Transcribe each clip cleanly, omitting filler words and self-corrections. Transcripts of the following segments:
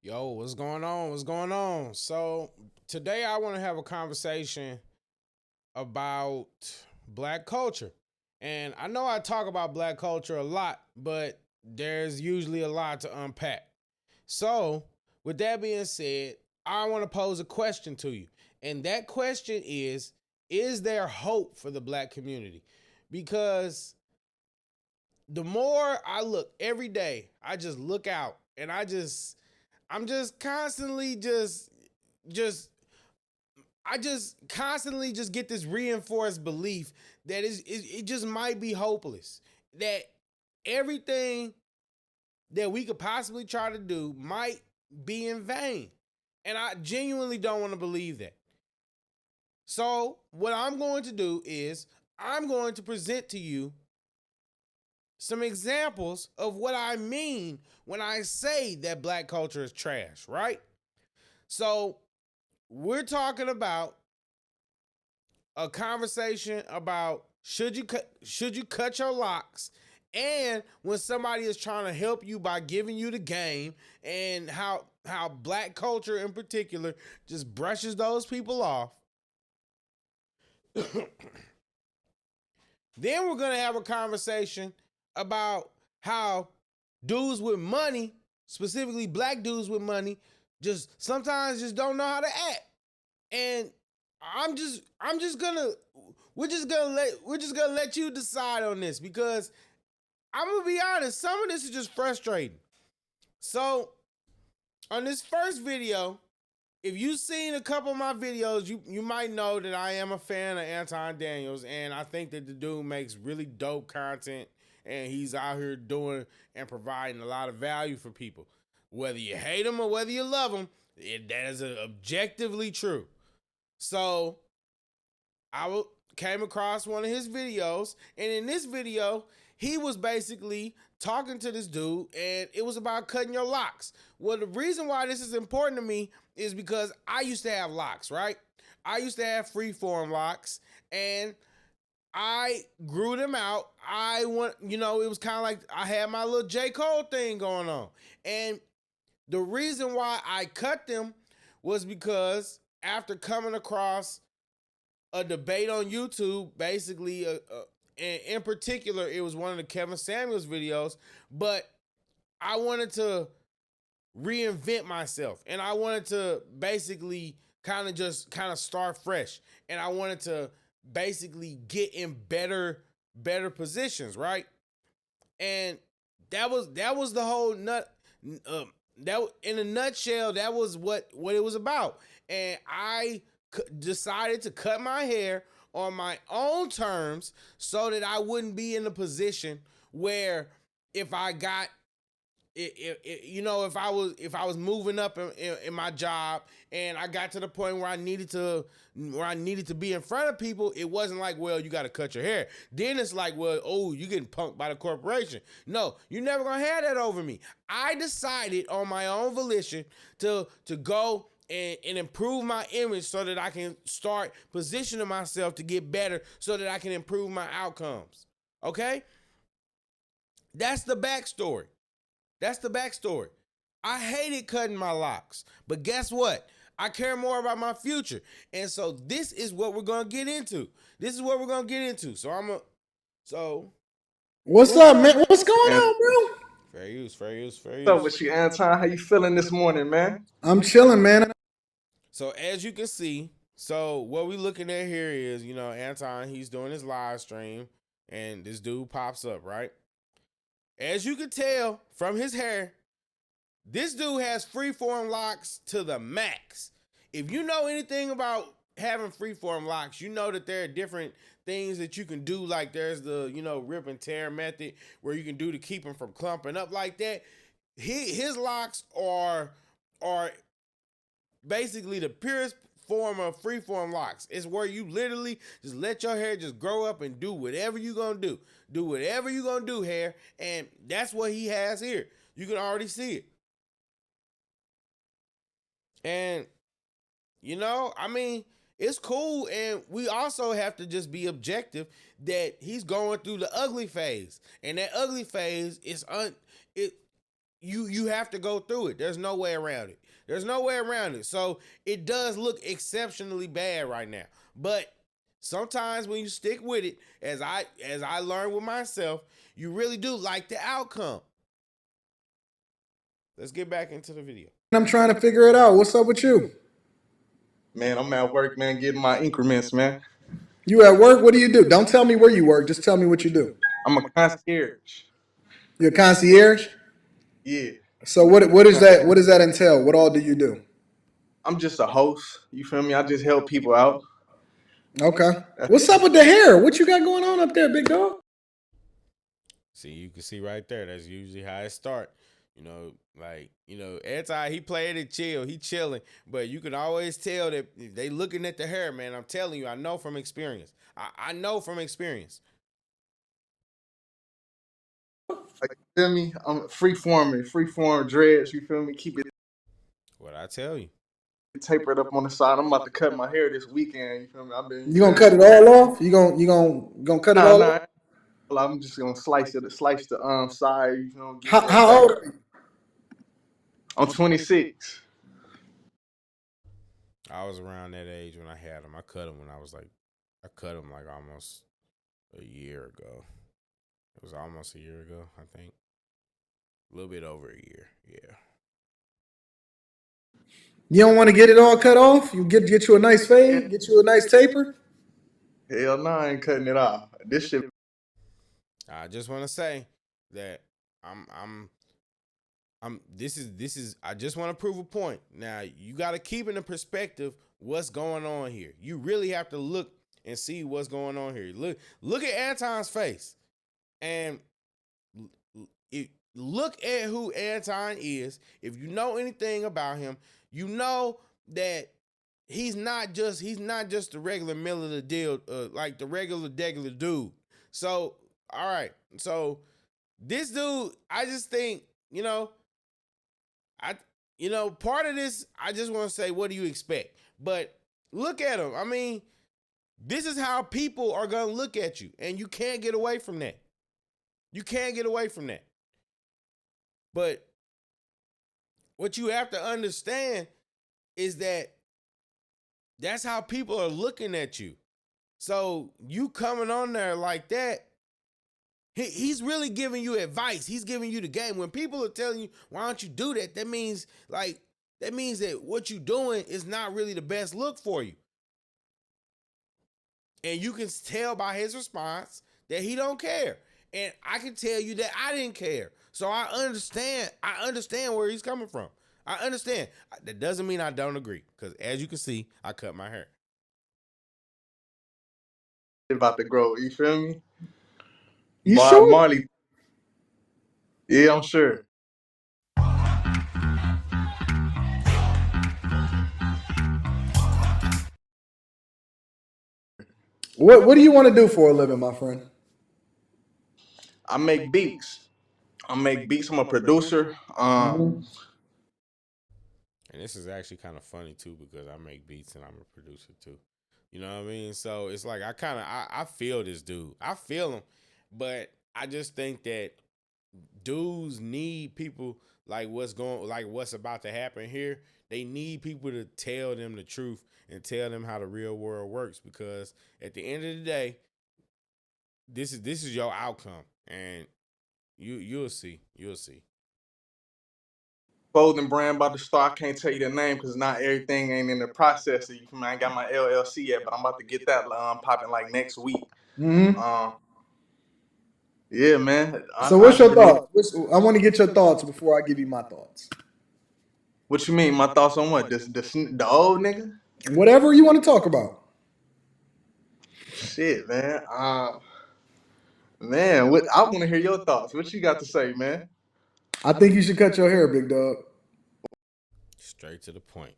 Yo, what's going on? What's going on? So, today I want to have a conversation about black culture. And I know I talk about black culture a lot, but there's usually a lot to unpack. So, with that being said, I want to pose a question to you. And that question is there hope for the black community? Because the more I look every day, I just look out and I'm just constantly just I just constantly just get this reinforced belief that it just might be hopeless. That everything that we could possibly try to do might be in vain. And I genuinely don't want to believe that. So, what I'm going to do is I'm going to present to you some examples of what I mean when I say that black culture is trash, right? So, we're talking about a conversation about should you cut your locks, and when somebody is trying to help you by giving you the game, and how black culture in particular just brushes those people off. Then we're going to have a conversation about how dudes with money, specifically black dudes with money, just sometimes just don't know how to act. And I'm just gonna we're just gonna let you decide on this, because I'm gonna be honest, some of this is just frustrating. So on this first video, if you've seen a couple of my videos, you might know that I am a fan of Anton Daniels, and I think that the dude makes really dope content, and he's out here doing and providing a lot of value for people. Whether you hate him or whether you love him, that is objectively true. So came across one of his videos, and in this video, he was basically talking to this dude, and it was about cutting your locks. Well, the reason why this is important to me is because I used to have locks, right? I used to have freeform locks, and I grew them out. It was kind of like I had my little J. Cole thing going on. And the reason why I cut them was because after coming across a debate on YouTube, basically, in particular, it was one of the Kevin Samuels videos, but I wanted to reinvent myself, and I wanted to basically kind of start fresh, and I wanted to basically get in better positions, right? And that was the whole that in a nutshell, that was what it was about. And I decided to cut my hair on my own terms so that I wouldn't be in a position where if I got if I was moving up in my job, and I got to the point where I needed to be in front of people, it wasn't like, well, you got to cut your hair. Then it's like, well, oh, you getting punked by the corporation. No, you're never gonna have that over me. I decided on my own volition to go and improve my image so that I can start positioning myself to get better, so that I can improve my outcomes. Okay, that's the backstory. That's the backstory. I hated cutting my locks, but guess what? I care more about my future. And so this is what we're gonna get into. This is what we're gonna get into. So What's what's up, up, man? man? What's going And on, bro? Fair use, fair use, fair what's up use. with you, Anton? How you feeling this morning, man? I'm chilling, man. So as you can see, so what we looking at here is, Anton, he's doing his live stream, and this dude pops up, right? As you can tell from his hair, this dude has freeform locks to the max. If you know anything about having freeform locks, you know that there are different things that you can do. Like there's the, rip and tear method where you can do to keep them from clumping up like that. His locks are basically the purest form of freeform locks. It's where you literally just let your hair just grow up and do whatever you're gonna do. Do whatever you're gonna do, hair. And that's what he has here. You can already see it. And I mean, it's cool, and we also have to just be objective that he's going through the ugly phase, and that ugly phase is it. you have to go through it. There's no way around it. There's no way around it. So it does look exceptionally bad right now. But sometimes when you stick with it, as I learned with myself, you really do like the outcome. Let's get back into the video. I'm trying to figure it out. What's up with you? Man, I'm at work, man, getting my increments, man. You at work? What do you do? Don't tell me where you work. Just tell me what you do. I'm a concierge. You're a concierge? Yeah. So what is that? What does that entail? What all do you do? I'm just a host. You feel me? I just help people out. Okay. What's up with the hair? What you got going on up there, big dog? See, you can see right there. That's usually how it start. Every time he playing it chill, he chilling. But you can always tell that they looking at the hair, man. I'm telling you, I know from experience. I know from experience. Like, you feel me? I'm free form dreads. You feel me? Keep it What I tell you. tapered up on the side. I'm about to cut my hair this weekend. You feel me? You gonna cut it all off? You gonna cut it all off? I'm just gonna slice the side. You know, give me that How back. old are you? I'm 26. I was around that age when I had them. I cut them I cut them like almost a year ago. It was almost a year ago, I think. A little bit over a year, yeah. You don't want to get it all cut off? You get you a nice fade, get you a nice taper? Hell no, I ain't cutting it off. This shit. I just want to say that I'm this is I just want to prove a point. Now, you got to keep in the perspective what's going on here. You really have to look and see what's going on here. Look at Anton's face. And look at who Anton is. If you know anything about him, you know that he's not just the regular middle of the deal, like the regular dude. So, all right. So this dude, I just think, part of this, I just want to say, what do you expect? But look at him. I mean, this is how people are going to look at you, and you can't get away from that. You can't get away from that. But what you have to understand is that that's how people are looking at you. So you coming on there like that, he's really giving you advice. He's giving you the game. When people are telling you, why don't you do that? That means that what you're doing is not really the best look for you. And you can tell by his response that he don't care. And I can tell you that I didn't care. So I understand where he's coming from. I understand. That doesn't mean I don't agree. Because as you can see, I cut my hair. About to grow. You feel me? You sure? Marley. Yeah, I'm sure. What do you want to do for a living, my friend? I make beats. I'm a producer. Mhm. And this is actually kind of funny too, because I make beats and I'm a producer too. You know what I mean? So it's like I feel this dude. I feel him. But I just think that dudes need people like what's about to happen here. They need people to tell them the truth and tell them how the real world works, because at the end of the day, this is your outcome, and you'll see. Clothing brand about to start. I can't tell you the name because not everything ain't in the process. So I ain't got my LLC yet, but I'm about to get that popping like next week. Mm-hmm. Yeah, man. So I what's just your believe. thoughts? I want to get your thoughts before I give you my thoughts. What you mean? My thoughts on what? The old nigga? Whatever you want to talk about. Shit, man. Man, what? I want to hear your thoughts. What you got to say, man? I think you should cut your hair, big dog. Straight to the point.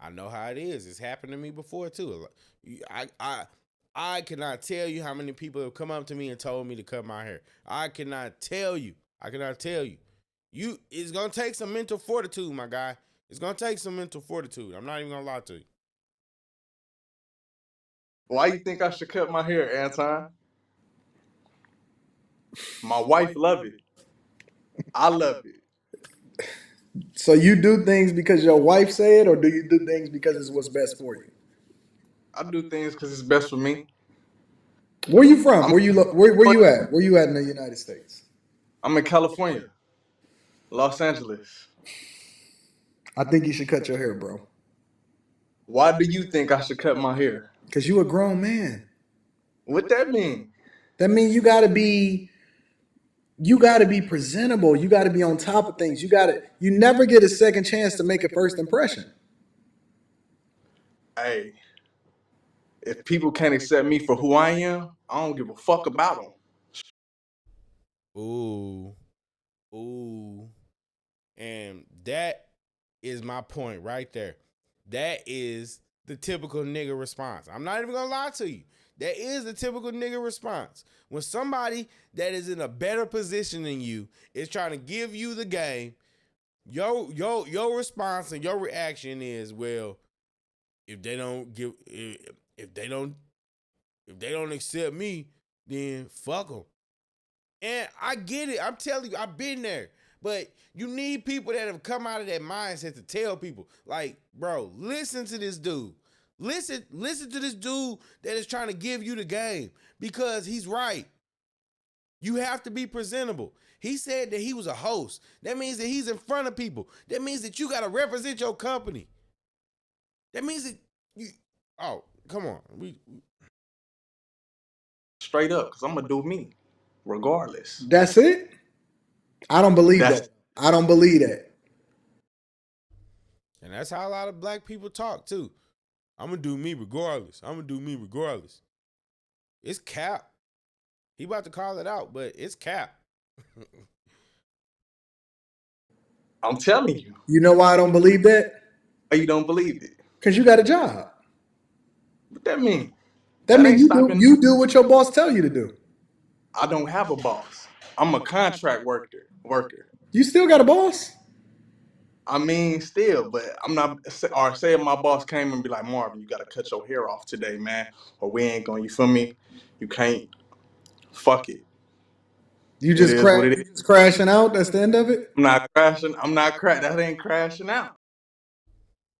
I know how it is. It's happened to me before too. I cannot tell you how many people have come up to me and told me to cut my hair. I cannot tell you. It's gonna take some mental fortitude, my guy. It's gonna take some mental fortitude. I'm not even gonna lie to you. Why you think I should cut my hair, Anton? My wife love it. I love it. So you do things because your wife say it, or do you do things because it's what's best for you? I do things because it's best for me. Where you from? I'm Where you at? Where you at in the United States? I'm in California, Los Angeles. I think you should cut your hair, bro. Why do you think I should cut my hair? Cause you a grown man. What that mean? That means you gotta be presentable. You gotta be on top of things. You never get a second chance to make a first impression. Hey, if people can't accept me for who I am, I don't give a fuck about them. Ooh, ooh. And that is my point right there. That is the typical nigga response. I'm not even gonna lie to you. That is the typical nigga response. When somebody that is in a better position than you is trying to give you the game, your response and your reaction is, well, if they don't give if they don't accept me, then fuck them. And I get it. I'm telling you, I've been there. But you need people that have come out of that mindset to tell people, like, bro, listen to this dude. Listen to this dude that is trying to give you the game, because he's right. You have to be presentable. He said that he was a host. That means that he's in front of people. That means that you got to represent your company. That means that you. Oh, come on. Straight up, because I'm going to do me, regardless. That's it? I don't believe That's that. I don't believe that. And that's how a lot of black people talk too. I'm gonna do me regardless. I'm gonna do me regardless. It's cap. He about to call it out, but it's cap. I'm telling you. You know why I don't believe that? Why you don't believe it? Because you got a job. What that mean? That That means ain't stopping. you do what your boss tell you to do. I don't have a boss. I'm a contract worker. You still got a boss. I mean, still, but I'm not. Or say if my boss came and be like, Marvin, you got to cut your hair off today, man, or we ain't going. You feel me? You can't. Fuck it. It is what it You is. just crashing out. That's the end of it. I'm not crashing. I'm not crash. That ain't crashing out.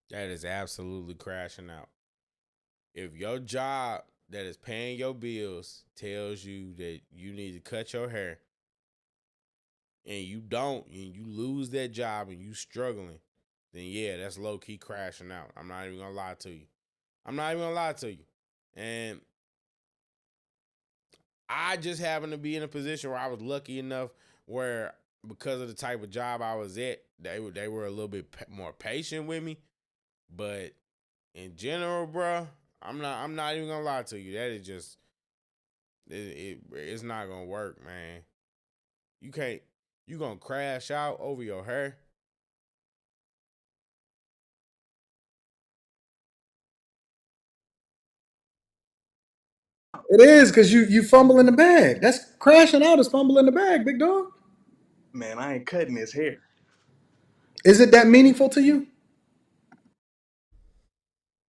That is absolutely crashing out. If your job that is paying your bills tells you that you need to cut your hair, and you don't, and you lose that job and you struggling, then yeah, that's low key crashing out. I'm not even gonna lie to you. I'm not even gonna lie to you. And I just happened to be in a position where I was lucky enough where, because of the type of job I was at, they were a little bit more patient with me. But in general, bro, I'm not even gonna lie to you. That is just it's not gonna work, man. You can't. You gonna crash out over your hair. It is because you fumble in the bag. That's crashing out is fumble in the bag, big dog. Man, I ain't cutting his hair. Is it that meaningful to you?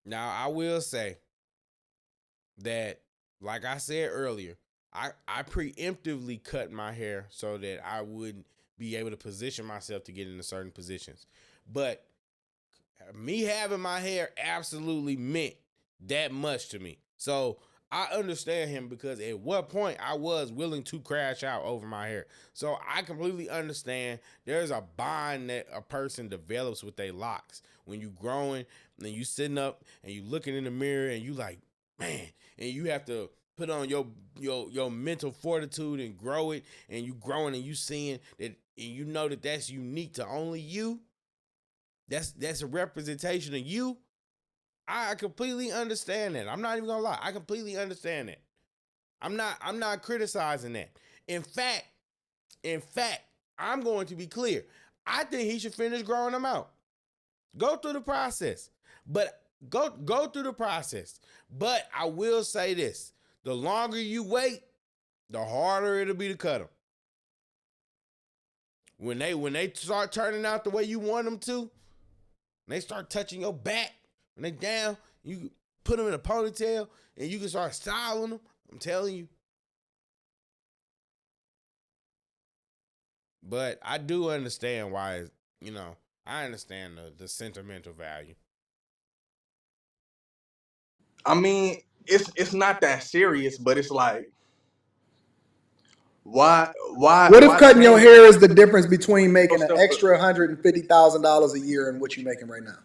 Now I will say that, like I said earlier, I preemptively cut my hair so that I wouldn't be able to position myself to get into certain positions. But me having my hair absolutely meant that much to me. So I understand him, because at what point I was willing to crash out over my hair. So I completely understand there's a bond that a person develops with their locks. When you growing and you sitting up and you looking in the mirror and you like, man, and you have to put on your mental fortitude and grow it, and you growing and you seeing that, and you know that that's unique to only you. That's a representation of you. I completely understand that. I'm not even gonna lie. I completely understand that. I'm not criticizing that. In fact, in fact, I'm going to be clear. I think he should finish growing them out. Go through the process. But go through the process. But I will say this. The longer you wait, the harder it'll be to cut them. When they start turning out the way you want them to, when they start touching your back, when they down, you put them in a ponytail and you can start styling them. I'm telling you. But I do understand why, I understand the sentimental value. I mean, it's not that serious, but it's like, What if why cutting your change hair is the difference between making an yourself? extra $150,000 a year and what you're making right now?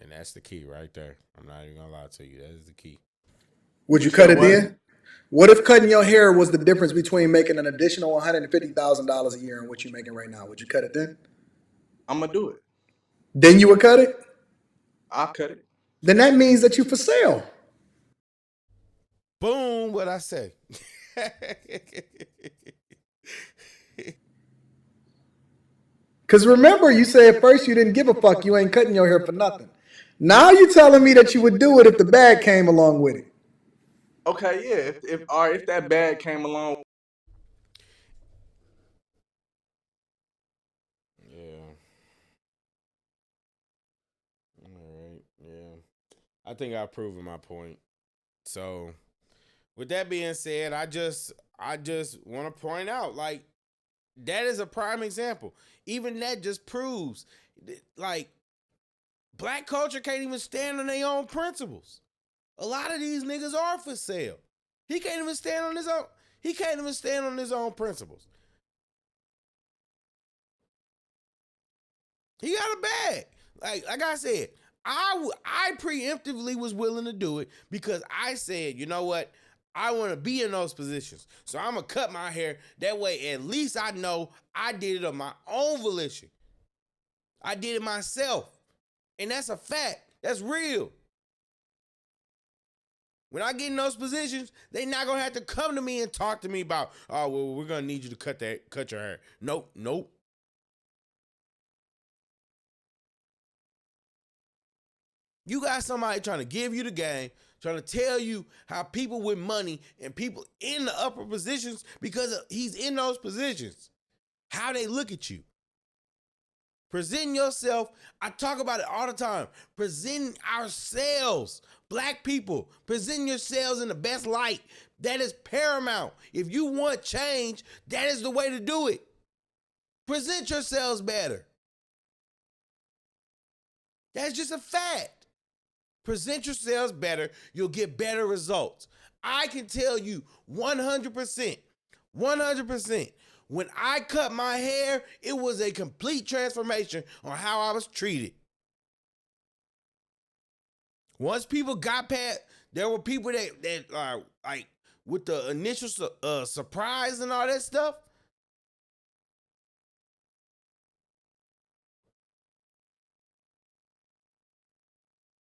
And that's the key right there. I'm not even gonna lie to you. That is the key. Would You you said cut it what? then? What if cutting your hair was the difference between making an additional $150,000 a year and what you're making right now? Would you cut it then? I'm gonna do it. Then you would cut it? I'll cut it. Then that means that you for sale. Boom, what I say. Because remember, you said first you didn't give a fuck. You ain't cutting your hair for nothing. Now you telling me that you would do it if the bag came along with it. Okay, yeah. If that bag came along, Yeah. All right. Yeah. I think I've proven my point. So, with that being said, I just want to point out, like, that is a prime example. Even that just proves, like, black culture can't even stand on their own principles. A lot of these niggas are for sale. He can't even stand on his own. He can't even stand on his own principles. He got a bag. Like I said, I preemptively was willing to do it because I said, you know what? I want to be in those positions. So I'm going to cut my hair. That way, at least I know I did it on my own volition. I did it myself. And that's a fact. That's real. When I get in those positions, they not going to have to come to me and talk to me about, oh, well, we're going to need you to cut your hair. Nope, nope. You got somebody trying to give you the game, trying to tell you how people with money and people in the upper positions, because he's in those positions, how they look at you. Present yourself. I talk about it all the time. Present ourselves, black people. Present yourselves in the best light. That is paramount. If you want change, that is the way to do it. Present yourselves better. That's just a fact. Present yourselves better, you'll get better results. I can tell you 100%, 100%. When I cut my hair, it was a complete transformation on how I was treated. Once people got past, there were people that like with the initial surprise and all that stuff.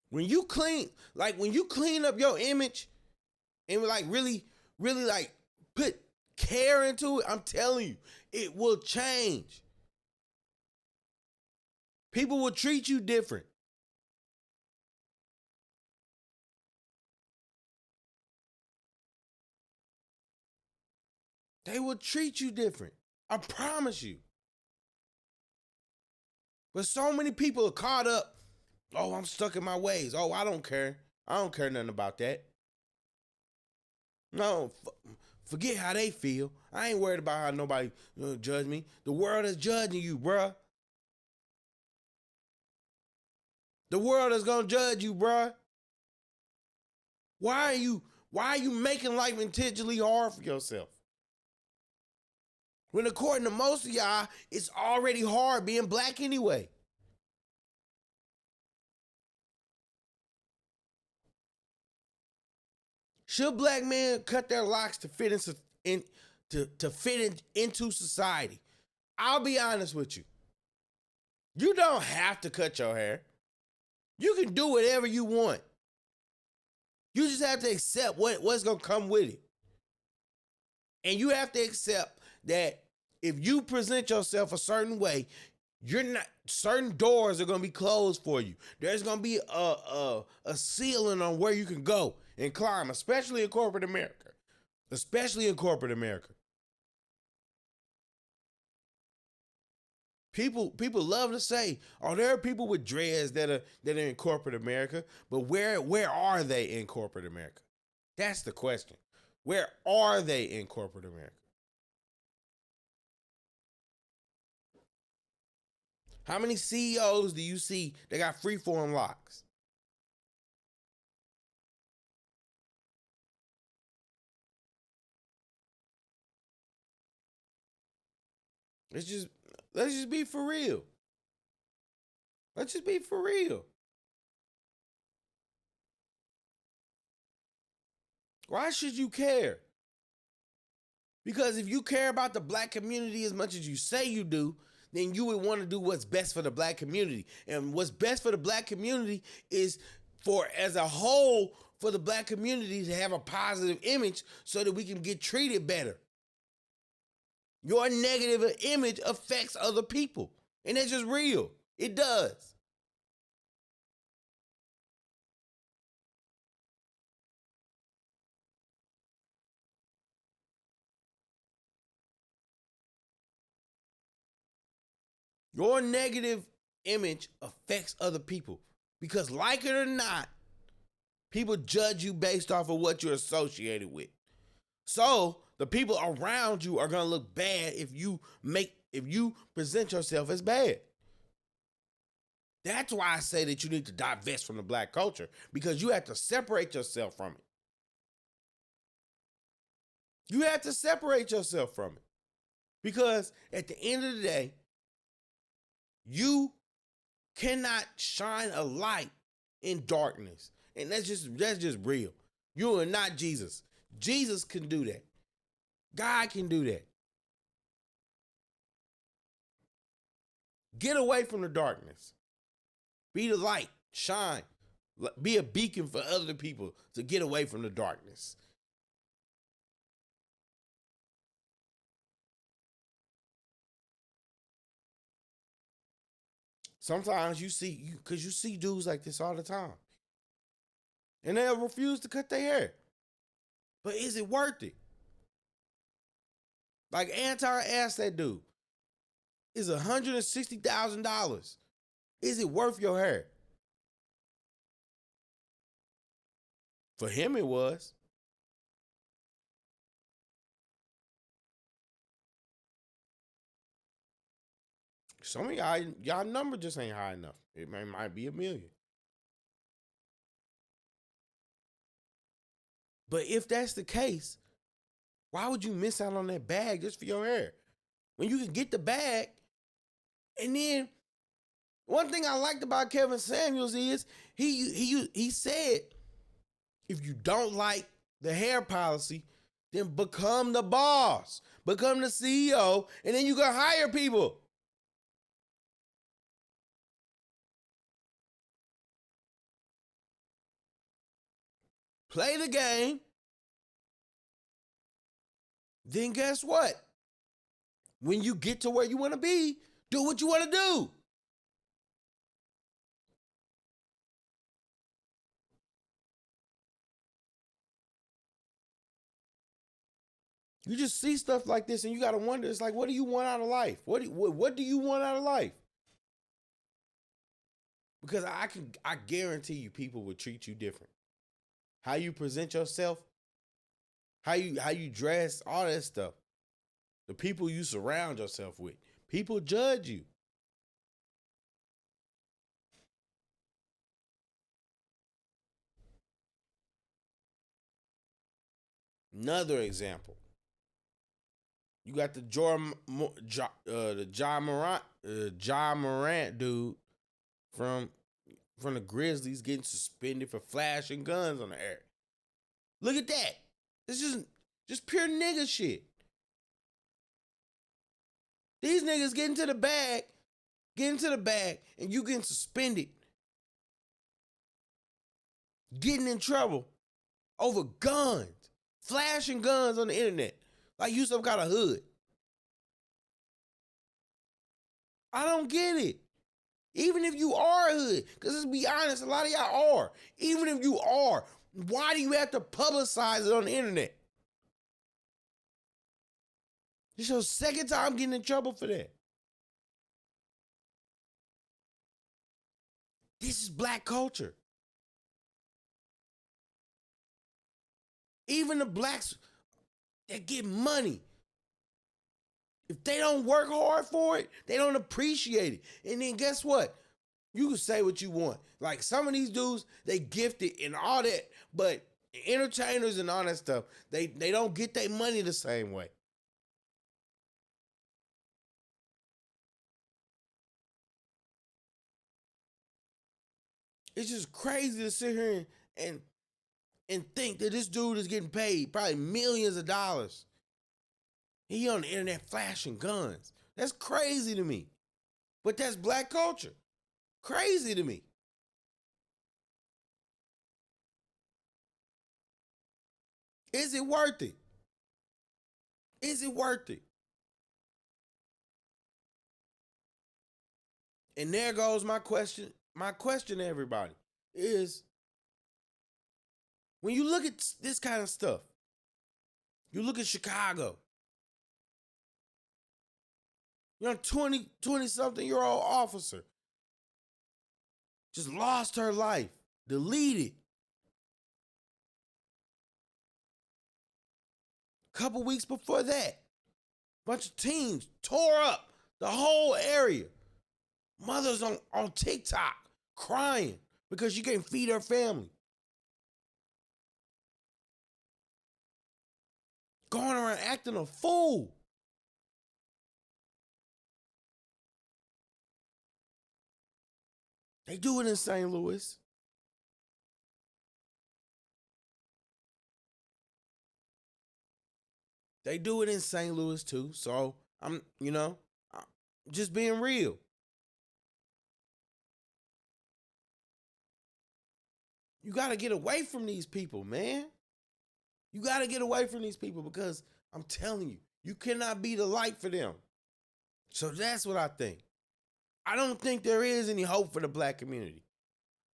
When you clean up your image and like really, really like put care into it, I'm telling you, it will change. People will treat you different. They will treat you different. I promise you. But so many people are caught up. Oh, I'm stuck in my ways. Oh, I don't care. I don't care nothing about that. No, forget how they feel. I ain't worried about how nobody judge me. The world is judging you, bruh. The world is gonna judge you, bruh. Why are you making life intentionally hard for yourself? When according to most of y'all, it's already hard being black anyway. Should black men cut their locks to fit into society? I'll be honest with you. You don't have to cut your hair. You can do whatever you want. You just have to accept what's gonna come with it. And you have to accept that if you present yourself a certain way, you're not certain doors are gonna be closed for you. There's gonna be a ceiling on where you can go and climb, especially in corporate America. Especially in corporate America. People love to say, "Oh, there are people with dreads that are in corporate America," but where are they in corporate America? That's the question. Where are they in corporate America? How many CEOs do you see that got freeform locks? Let's just be for real. Let's just be for real. Why should you care? Because if you care about the black community as much as you say you do, then you would want to do what's best for the black community. And what's best for the black community is for, as a whole, for the black community to have a positive image so that we can get treated better. Your negative image affects other people. And that's just real. It does. Your negative image affects other people because, like it or not, people judge you based off of what you're associated with. So the people around you are gonna look bad if you present yourself as bad. That's why I say that you need to divest from the black culture, because you have to separate yourself from it. You have to separate yourself from it. Because at the end of the day, you cannot shine a light in darkness. And that's just real. You are not Jesus. Jesus can do that. God can do that. Get away from the darkness. Be the light. Shine. Be a beacon for other people to get away from the darkness. Sometimes you see dudes like this all the time. And they'll refuse to cut their hair. But is it worth it? Like Anton asked that dude, is $160,000. Is it worth your hair? For him, it was. Some of y'all number just ain't high enough. It might be $1 million. But if that's the case, why would you miss out on that bag just for your hair? When you can get the bag, and then one thing I liked about Kevin Samuels is he said, if you don't like the hair policy, then become the boss, become the CEO, and then you can hire people. Play the game. Then guess what? When you get to where you want to be, do what you want to do. You just see stuff like this and you got to wonder, it's like, what do you want out of life? What do you want out of life? Because I guarantee you people will treat you different. How you present yourself, how you dress, all that stuff. The people you surround yourself with. People judge you. Another example. You got the Ja Morant dude from the Grizzlies getting suspended for flashing guns on the air. Look at that. This is just pure nigga shit. These niggas get into the bag, and you getting suspended. Getting in trouble over guns. Flashing guns on the internet. Like you some kind of hood. I don't get it. Even if you are a hood, because let's be honest, a lot of y'all are. Even if you are, why do you have to publicize it on the internet? This is your second time getting in trouble for that. This is black culture. Even the blacks that get money. If they don't work hard for it, they don't appreciate it. And then guess what? You can say what you want. Like some of these dudes, they gifted and all that, but entertainers and all that stuff, they don't get their money the same way. It's just crazy to sit here and think that this dude is getting paid probably millions of dollars. He on the internet flashing guns. That's crazy to me. But that's black culture. Crazy to me. Is it worth it? Is it worth it? And there goes my question. My question to everybody is, when you look at this kind of stuff, you look at Chicago, you're a 20-something-year-old officer just lost her life, deleted. A couple weeks before that, bunch of teens tore up the whole area. Mothers on TikTok crying because she can't feed her family. Going around acting a fool. They do it in St. Louis. They do it in St. Louis too. So I'm just being real. You got to get away from these people, man. You got to get away from these people because I'm telling you, you cannot be the light for them. So that's what I think. I don't think there is any hope for the black community.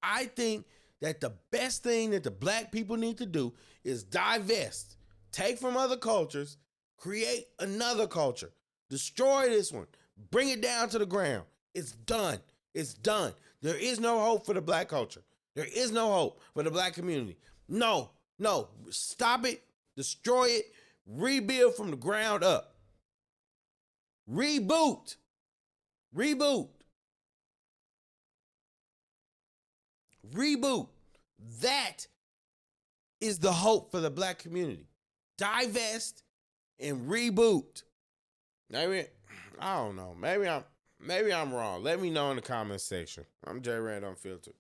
I think that the best thing that the black people need to do is divest, take from other cultures, create another culture, destroy this one, bring it down to the ground. It's done. It's done. There is no hope for the black culture. There is no hope for the black community. No. Stop it, destroy it, rebuild from the ground up. Reboot. That is the hope for the black community. Divest and reboot. Maybe, I don't know. Maybe I'm wrong. Let me know in the comment section. I'm JayyRedd Unfiltered.